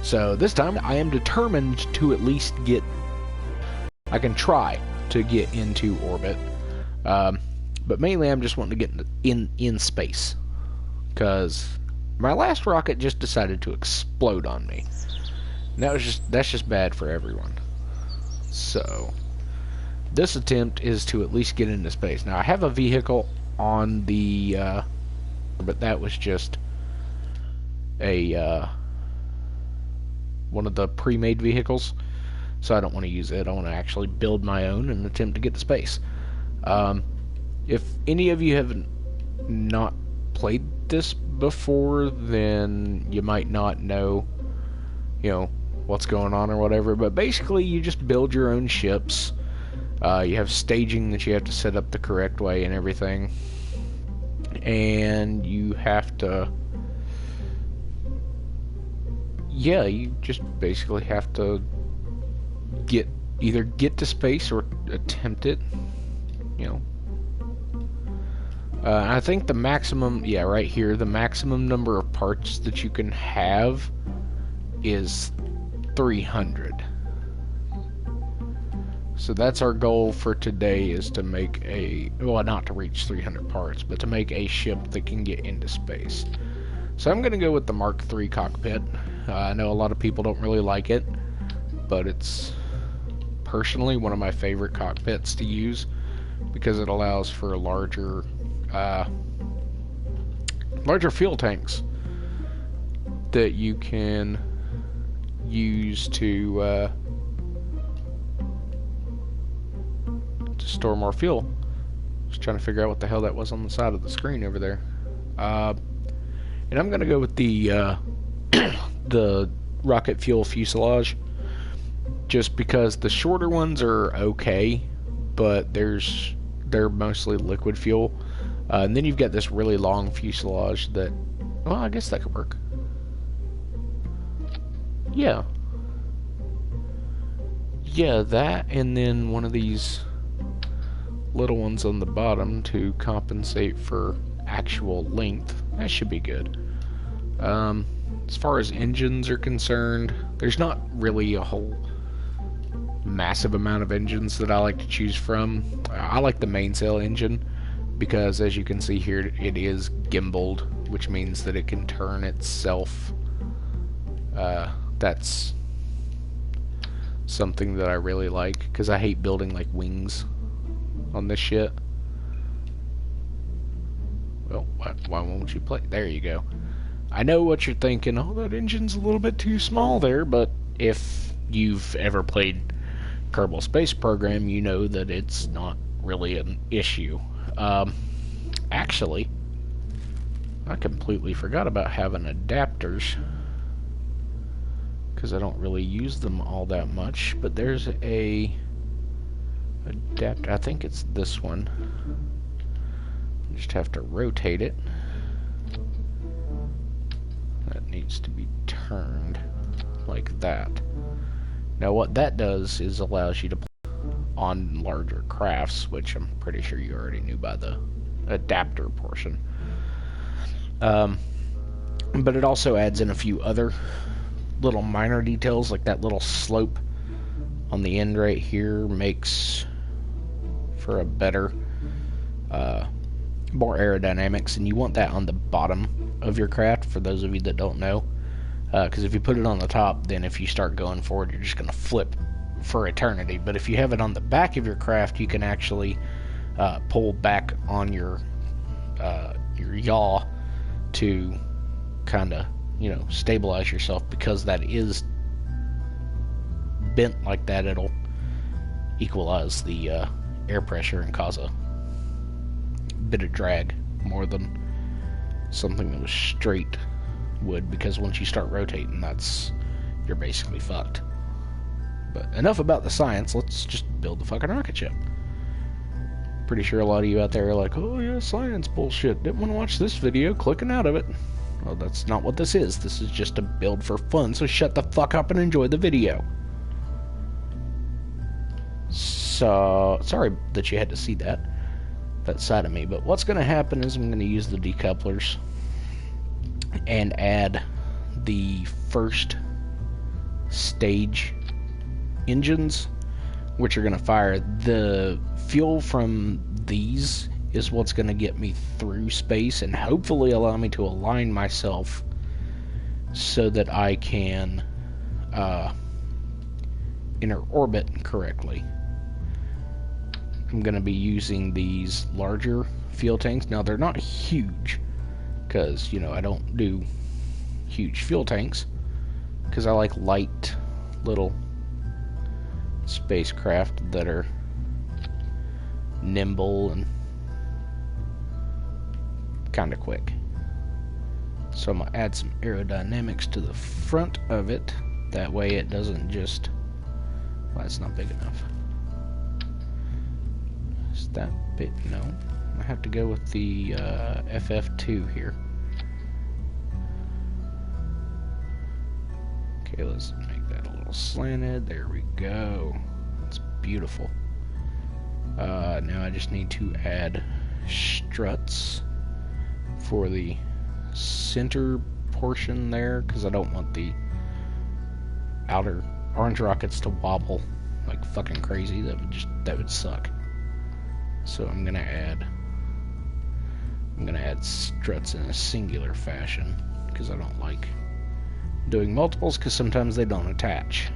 So this time I am determined to at least get... I can try to get into orbit. But mainly I'm just wanting to get in space. Because my last rocket just decided to explode on me. And that's just bad for everyone. So this attempt is to at least get into space. Now I have a vehicle on the but that was just a one of the pre-made vehicles, so I don't want to use it. I want to actually build my own and attempt to get to space. If any of you have not played this before, then you might not know, what's going on or whatever, but basically you just build your own ships. You have staging that you have to set up the correct way and everything, and you have to you just basically have to either get to space or attempt it. I think the maximum, right here, the maximum number of parts that you can have is 300. So that's our goal for today, is to make not to reach 300 parts, but to make a ship that can get into space. So I'm going to go with the Mark III cockpit. I know a lot of people don't really like it, but it's personally one of my favorite cockpits to use because it allows for larger fuel tanks that you can use to store more fuel. Just trying to figure out what the hell that was on the side of the screen over there. And I'm gonna go with the the rocket fuel fuselage, just because the shorter ones are okay, but they're mostly liquid fuel. And then you've got this really long fuselage that, well, I guess that could work. Yeah, that, and then one of these little ones on the bottom to compensate for actual length. That should be good. As far as engines are concerned, there's not really a whole massive amount of engines that I like to choose from. I like the mainsail engine because, as you can see here, it is gimbaled, which means that it can turn itself. That's something that I really like, because I hate building like wings on this shit. Well, why won't you play? There you go. I know what you're thinking. Oh, that engine's a little bit too small there, but if you've ever played Kerbal Space Program, you know that it's not really an issue. Actually, I completely forgot about having adapters, because I don't really use them all that much, but there's a adapter. I think it's this one. Just have to rotate it. That needs to be turned like that. Now what that does is allows you to play on larger crafts, which I'm pretty sure you already knew by the adapter portion. But it also adds in a few other little minor details, like that little slope on the end right here makes for a better more aerodynamics, and you want that on the bottom of your craft, for those of you that don't know, because if you put it on the top, then if you start going forward, you're just going to flip for eternity. But if you have it on the back of your craft, you can actually pull back on your yaw to kind of, stabilize yourself, because that is bent like that. It'll equalize the air pressure and cause a bit of drag more than something that was straight would, because once you start rotating, you're basically fucked. But enough about the science, let's just build the fucking rocket ship. Pretty sure a lot of you out there are like, oh yeah, science bullshit, didn't want to watch this video, clicking out of it. Well, that's not what this is. This is just a build for fun, so shut the fuck up and enjoy the video. So, sorry that you had to see that side of me, but what's going to happen is I'm going to use the decouplers and add the first stage engines, which are going to fire. The fuel from these is what's going to get me through space and hopefully allow me to align myself so that I can enter orbit correctly. I'm going to be using these larger fuel tanks. Now, they're not huge because, you know, I don't do huge fuel tanks because I like light little spacecraft that are nimble and kind of quick. So I'm going to add some aerodynamics to the front of it. That way it doesn't just... Well, it's not big enough. Is that bit? No. I have to go with the FF2 here. Okay, let's make that a little slanted. There we go. It's beautiful. Now I just need to add struts for the center portion there, because I don't want the outer orange rockets to wobble like fucking crazy. That would suck. So I'm gonna add struts in a singular fashion because I don't like doing multiples because sometimes they don't attach.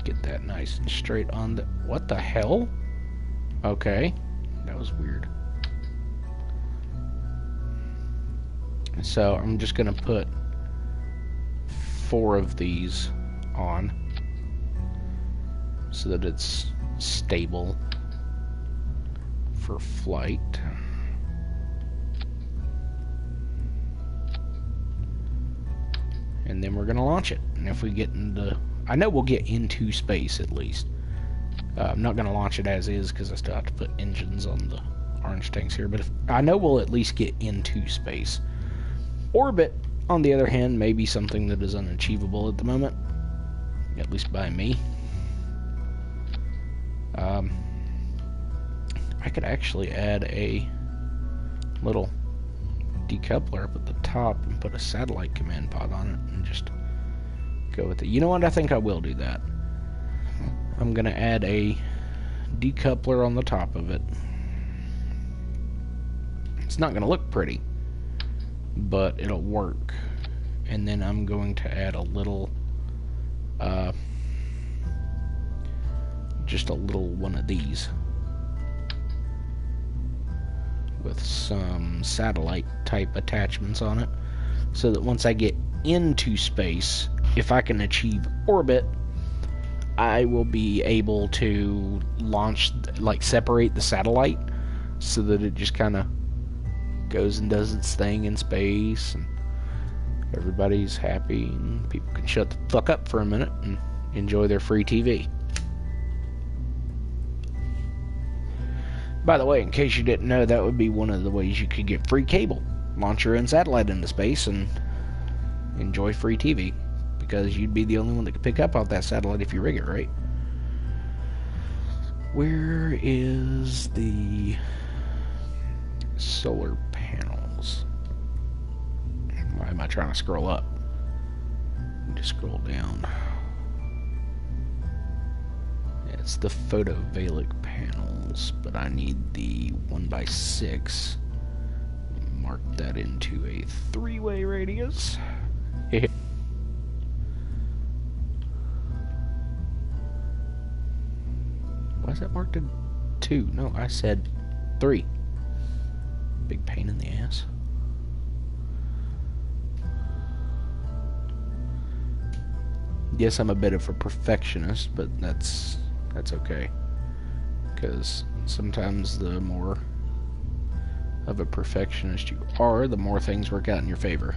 Get that nice and straight on the... What the hell? Okay, that was weird. So I'm just gonna put 4 of these on so that it's stable for flight. And then we're gonna launch it. And if we get into... I know we'll get into space at least. I'm not gonna launch it as is because I still have to put engines on the orange tanks here, but I know we'll at least get into space. Orbit, on the other hand, may be something that is unachievable at the moment, at least by me. I could actually add a little decoupler up at the top and put a satellite command pod on it and just go with it. You know what? I think I will do that. I'm gonna add a decoupler on the top of it. It's not gonna look pretty, but it'll work. And then I'm going to add a little just a little one of these with some satellite type attachments on it, so that once I get into space, if I can achieve orbit, I will be able to launch, like separate the satellite so that it just kind of goes and does its thing in space and everybody's happy and people can shut the fuck up for a minute and enjoy their free TV. By the way, in case you didn't know, that would be one of the ways you could get free cable. Launch your own satellite into space and enjoy free TV, because you'd be the only one that could pick up off that satellite if you rig it right. Where is the solar panels? Why am I trying to scroll up? Just scroll down. It's the photovoltaic panels, but I need the 1x6. Mark that into a 3-way radius. Why is that marked at 2? No, I said 3. Big pain in the ass. Yes, I'm a bit of a perfectionist, but that's okay. Because sometimes the more of a perfectionist you are, the more things work out in your favor.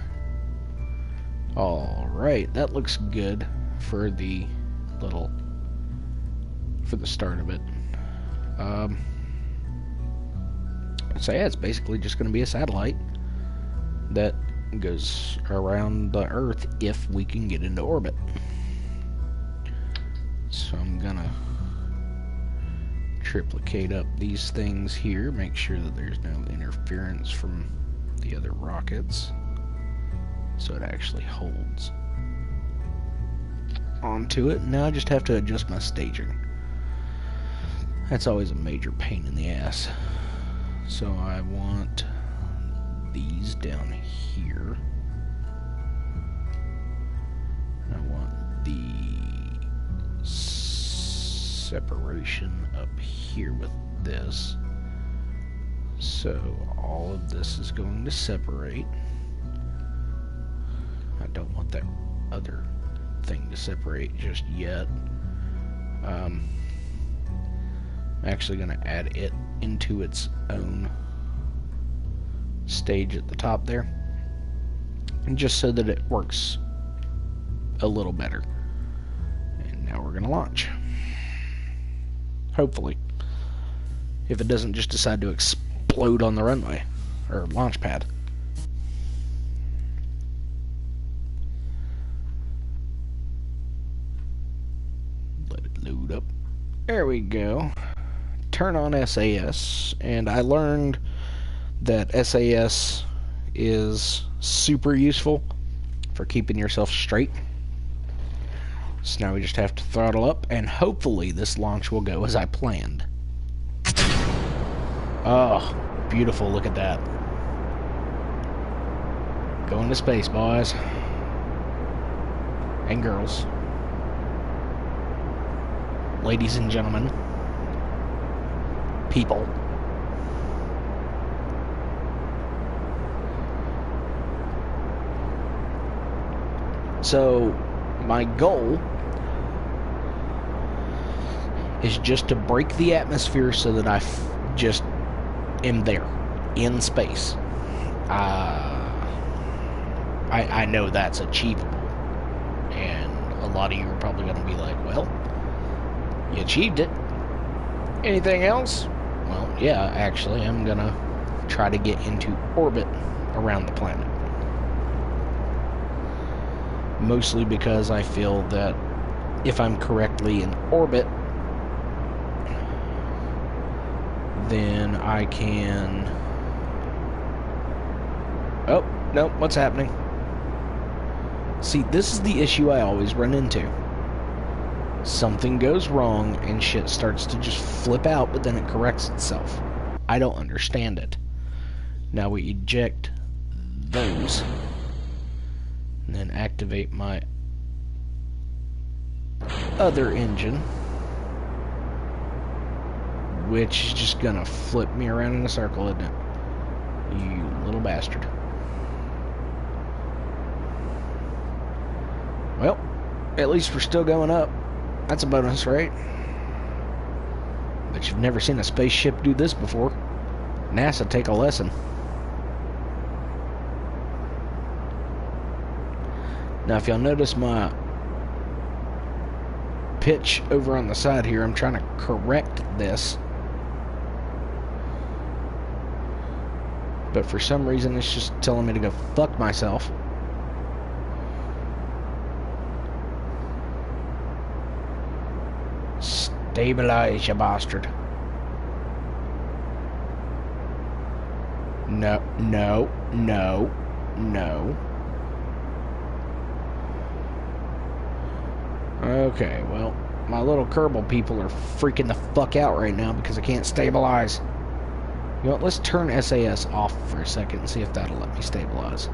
Alright, that looks good for the start of it. So yeah, it's basically just going to be a satellite that goes around the Earth if we can get into orbit. So I'm gonna triplicate up these things here, make sure that there's no interference from the other rockets. so it actually holds onto it. Now I just have to adjust my staging. That's always a major pain in the ass. So I want these down here. I want the separation up here with this. So all of this is going to separate. I don't want that other thing to separate just yet. I'm actually going to add it into its own stage at the top there, and just so that it works a little better. And now we're going to launch. Hopefully. If it doesn't just decide to explode on the runway or launch pad. Let it load up. There we go. Turn on SAS, and I learned that SAS is super useful for keeping yourself straight. So now we just have to throttle up, and hopefully this launch will go as I planned. Oh, beautiful, look at that. Going to space, boys. And girls. Ladies and gentlemen. People. So, my goal is just to break the atmosphere so that I just am there, in space. I know that's achievable. And a lot of you are probably going to be like, well, you achieved it. Anything else? Well, yeah, actually, I'm going to try to get into orbit around the planet. Mostly because I feel that if I'm correctly in orbit, then I can... Oh, no, what's happening? See, this is the issue I always run into. Something goes wrong and shit starts to just flip out, but then it corrects itself. I don't understand it. Now we eject those. And then activate my other engine, which is just gonna flip me around in a circle, isn't it? You little bastard. Well, at least we're still going up. That's a bonus, right? But you've never seen a spaceship do this before. NASA, take a lesson. Now, if y'all notice my pitch over on the side here, I'm trying to correct this. But for some reason, it's just telling me to go fuck myself. Stabilize, you bastard. No, no, no, no. Okay, well, my little Kerbal people are freaking the fuck out right now because I can't stabilize. You know what, let's turn SAS off for a second and see if that'll let me stabilize.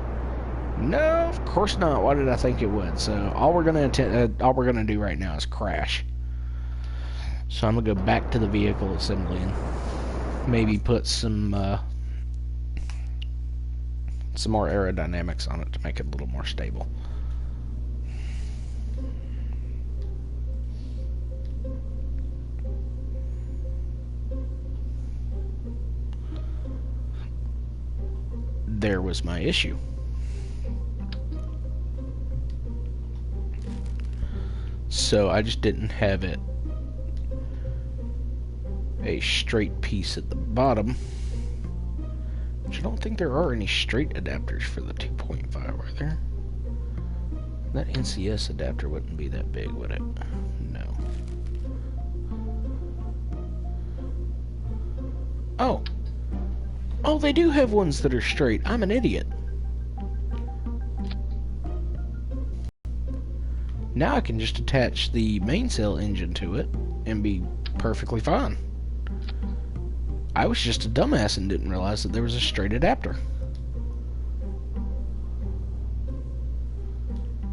No, of course not. Why did I think it would? So all we're gonna do right now is crash. So I'm gonna go back to the vehicle assembly and maybe put some more aerodynamics on it to make it a little more stable. There was my issue. So I just didn't have it a straight piece at the bottom, which I don't think there are any straight adapters for the 2.5, are there? That NCS adapter wouldn't be that big, would it? No. Oh! Oh, they do have ones that are straight. I'm an idiot. Now I can just attach the mainsail engine to it and be perfectly fine. I was just a dumbass and didn't realize that there was a straight adapter.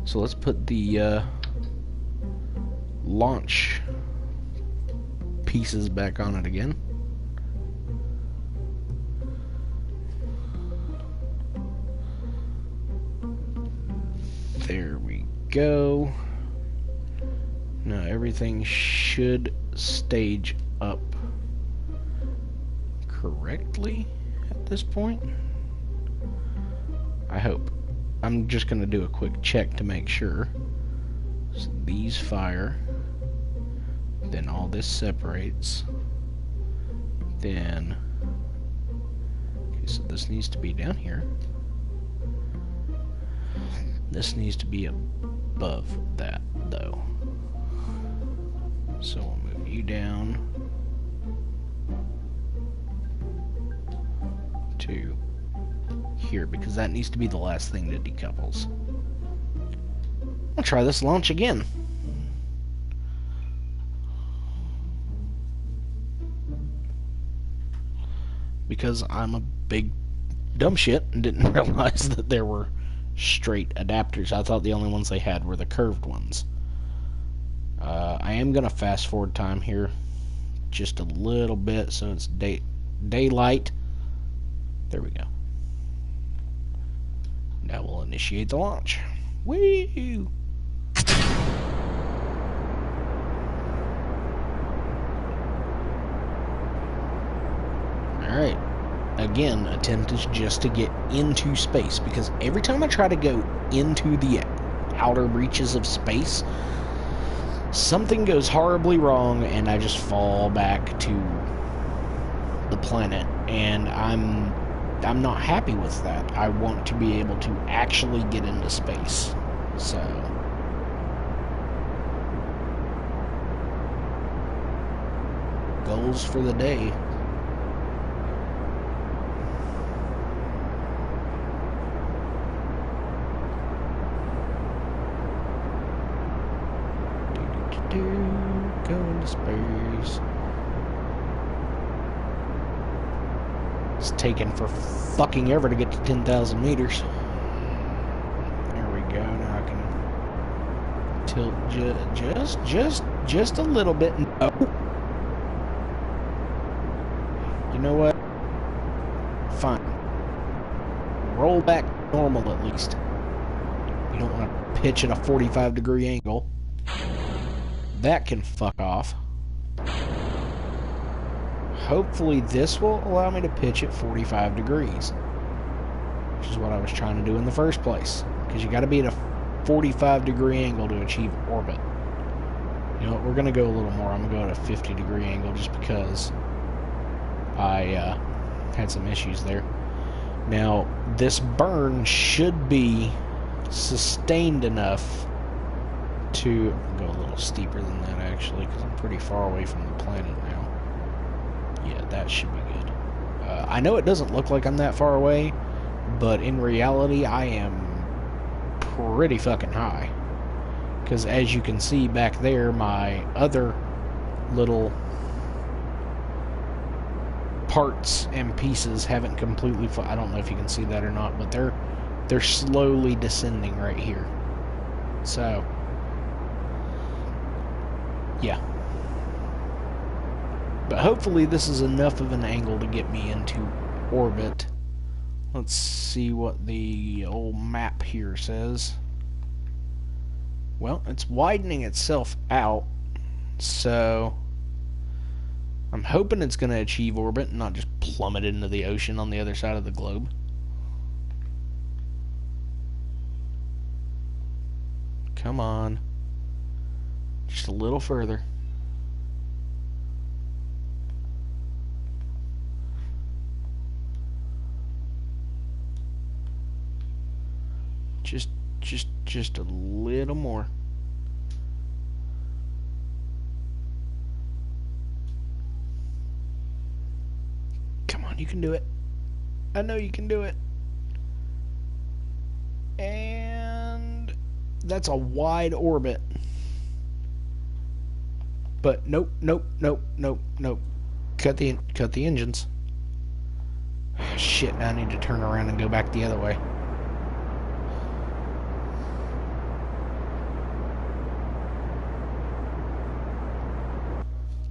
So let's put the launch pieces back on it again. There we go. Now everything should stage up correctly at this point. I hope. I'm just going to do a quick check to make sure. So these fire. Then all this separates. Then... Okay, so this needs to be down here. This needs to be above that, though. So we'll move you down to here, because that needs to be the last thing that decouples. I'll try this launch again. Because I'm a big dumb shit and didn't realize that there were straight adapters. I thought the only ones they had were the curved ones. I am going to fast forward time here just a little bit so it's daylight. There we go. Now we'll initiate the launch. Woo! Alright. Again, attempt is just to get into space, because every time I try to go into the outer reaches of space, something goes horribly wrong and I just fall back to the planet, and I'm not happy with that. I want to be able to actually get into space. So goals for the day. Go into space. It's taking for fucking ever to get to 10,000 meters. There we go. Now I can tilt just a little bit. No. You know what? Fine. Roll back normal at least. You don't want to pitch at a 45-degree angle. That can fuck off. Hopefully this will allow me to pitch at 45 degrees. Which is what I was trying to do in the first place. Because you got to be at a 45-degree angle to achieve orbit. You know what, we're going to go a little more. I'm going to go at a 50-degree angle just because I had some issues there. Now, this burn should be sustained enough to go a little steeper than that, actually, because I'm pretty far away from the planet now. Yeah, that should be good. I know it doesn't look like I'm that far away, but in reality, I am pretty fucking high. Because as you can see back there, my other little parts and pieces haven't completely... I don't know if you can see that or not, but they're slowly descending right here. So... yeah. But hopefully this is enough of an angle to get me into orbit. Let's see what the old map here says. Well, it's widening itself out, so I'm hoping it's going to achieve orbit and not just plummet into the ocean on the other side of the globe. Come on. Just a little further. Just a little more. Come on, you can do it. I know you can do it. And That's a wide orbit. But nope, nope, nope, nope, nope. Cut the engines. Shit, now I need to turn around and go back the other way.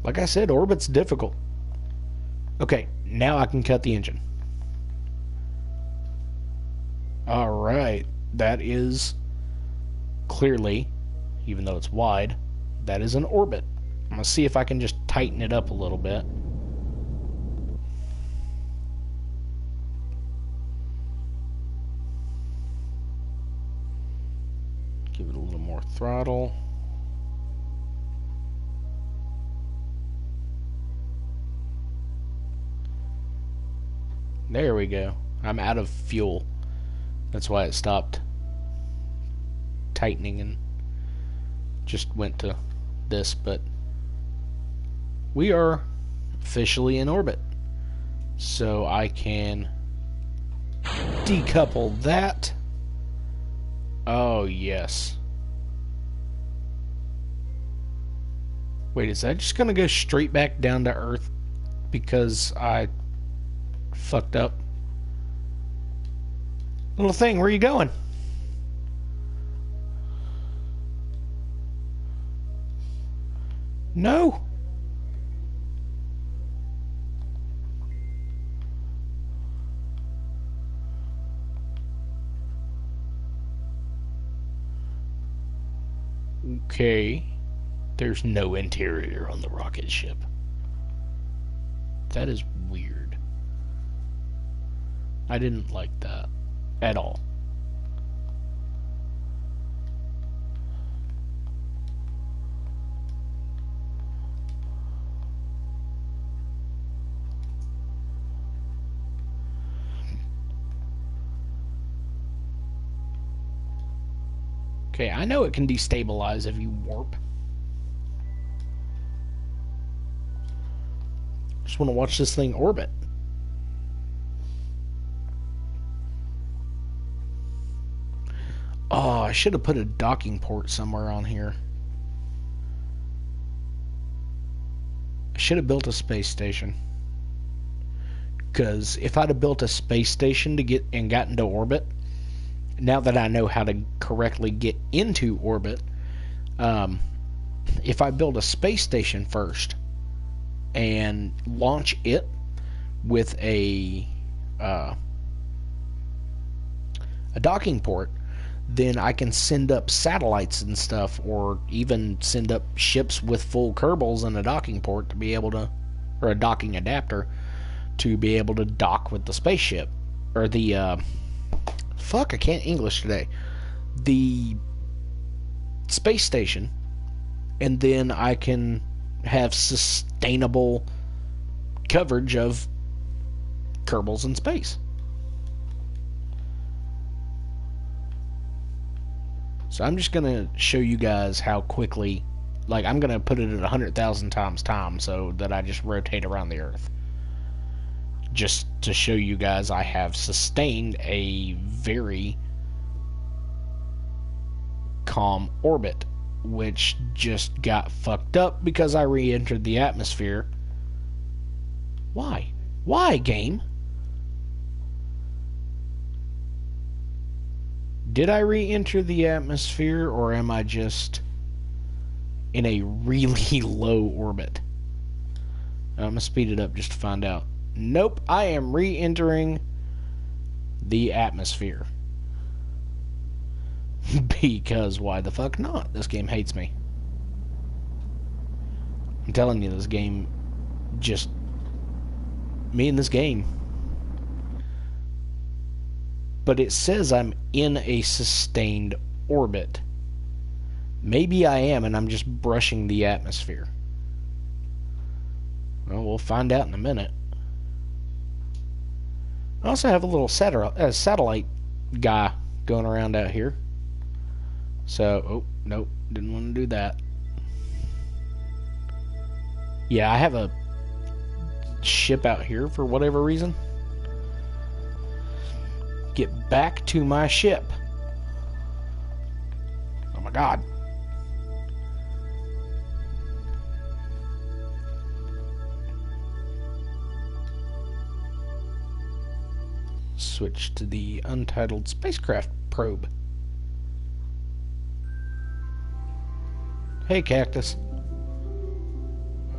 Like I said, orbit's difficult. Okay, now I can cut the engine. Alright, that is clearly, even though it's wide, that is an orbit. I'm going to see if I can just tighten it up a little bit. Give it a little more throttle. There we go. I'm out of fuel. That's why it stopped tightening and just went to this, but we are officially in orbit. So I can decouple that. Oh, yes. Wait, is that just going to go straight back down to Earth because I fucked up? Little thing, where are you going? No. Okay. There's no interior on the rocket ship. That is weird. I didn't like that at all. Okay, I know it can destabilize if you warp. Just want to watch this thing orbit. Oh, I should have put a docking port somewhere on here. I should have built a space station. Because if I'd have built a space station to get and got into orbit, now that I know how to correctly get into orbit, if I build a space station first and launch it with a docking port, then I can send up satellites and stuff, or even send up ships with full Kerbals and a docking port to be able to, or a docking adapter to be able to dock with the spaceship, or the fuck, I can't English today, the space station, and then I can have sustainable coverage of Kerbals in space. So I'm just going to show you guys how quickly, like I'm going to put it at 100,000 times time so that I just rotate around the Earth. Just to show you guys I have sustained a very calm orbit, which just got fucked up because I re-entered the atmosphere. Why? Why, game? Did I re-enter the atmosphere, or am I just in a really low orbit? I'm going to speed it up just to find out. Nope, I am re-entering the atmosphere. Because why the fuck not? This game hates me. I'm telling you, this game just... me and this game. But it says I'm in a sustained orbit. Maybe I am, and I'm just brushing the atmosphere. Well, we'll find out in a minute. I also have a little satellite guy going around out here. So, oh, nope, didn't want to do that. Yeah, I have a ship out here for whatever reason. Get back to my ship. god. Switch to the untitled spacecraft probe. Hey, Cactus.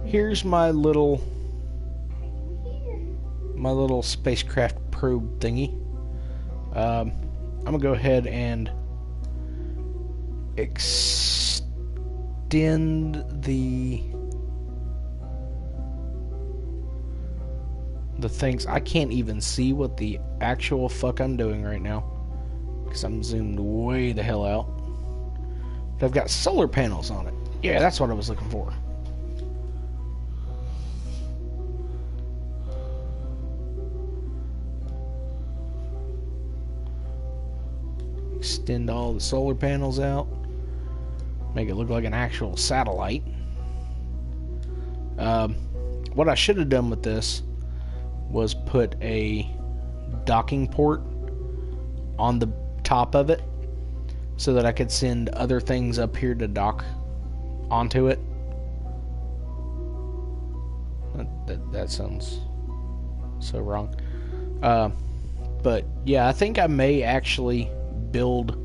Here's my little spacecraft probe thingy. I'm gonna go ahead and extend the things. I can't even see what the actual fuck I'm doing right now because I'm zoomed way the hell out. But I've got solar panels on it. Yeah, that's what I was looking for. Extend all the solar panels out. Make it look like an actual satellite. What I should have done with this was put a docking port on the top of it so that I could send other things up here to dock onto it. That sounds so wrong. But yeah, I think I may actually build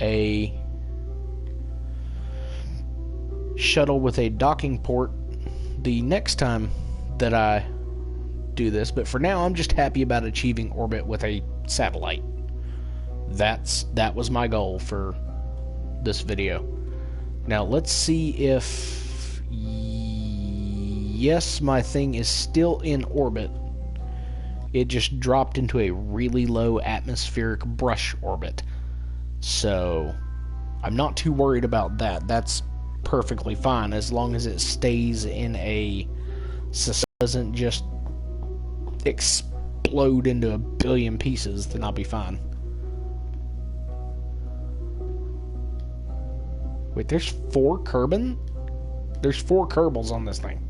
a shuttle with a docking port the next time that I do this, but for now I'm just happy about achieving orbit with a satellite. That was my goal for this video. Now let's see if yes, my thing is still in orbit. It just dropped into a really low atmospheric brush orbit. So I'm not too worried about that. That's perfectly fine as long as it stays in a doesn't just explode into a billion pieces, then I'll be fine. Wait, there's 4 Kerbal? There's 4 Kerbals on this thing.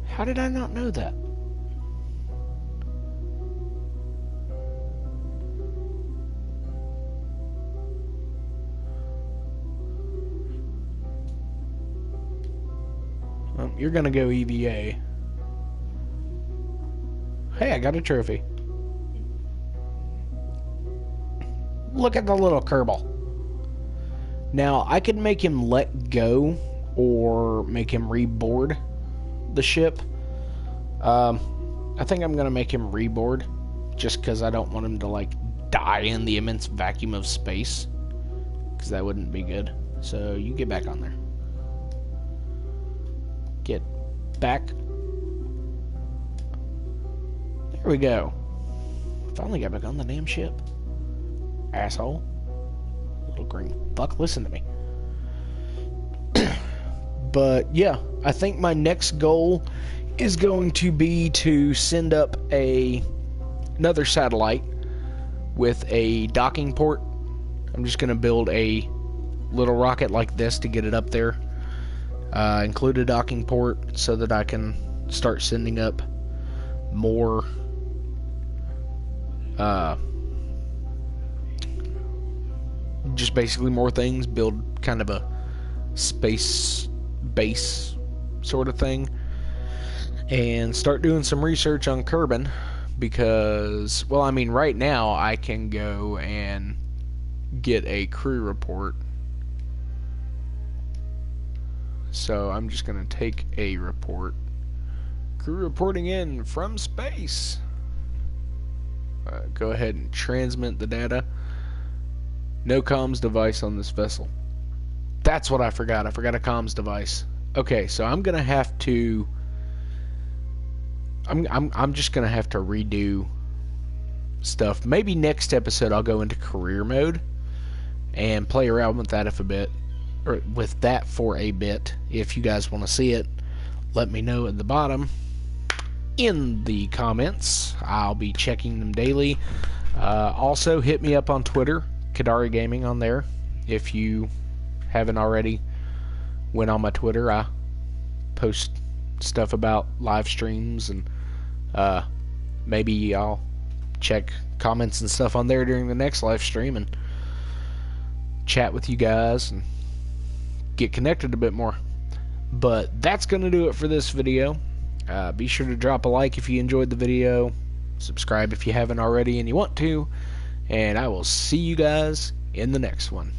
How did I not know that? You're gonna go EVA. Hey, I got a trophy. Look at the little Kerbal. Now, I could make him let go or make him reboard the ship. I think I'm gonna make him reboard just because I don't want him to like die in the immense vacuum of space, because that wouldn't be good. So you get back on there. Get back. There we go. Finally got back on the damn ship. Asshole. Little green fuck, listen to me. But yeah, I think my next goal is going to be to send up another satellite with a docking port. I'm just going to build a little rocket like this to get it up there. Include a docking port so that I can start sending up more just basically more things, build kind of a space base sort of thing, and start doing some research on Kerbal, because, well, I mean, right now I can go and get a crew report. So I'm just going to take a report. Crew reporting in from space. Go ahead and transmit the data. No comms device on this vessel. That's what I forgot. I forgot a comms device. Okay, so I'm gonna have to. I'm just gonna have to redo stuff. Maybe next episode I'll go into career mode and play around with that for a bit. If you guys want to see it, let me know at the bottom in the comments. I'll be checking them daily. Also, hit me up on Twitter, Kadari Gaming on there. If you haven't already went on my Twitter, I post stuff about live streams, and maybe I'll check comments and stuff on there during the next live stream and chat with you guys and get connected a bit more. But that's going to do it for this video. Be sure to drop a like if you enjoyed the video, subscribe if you haven't already and you want to, and I will see you guys in the next one.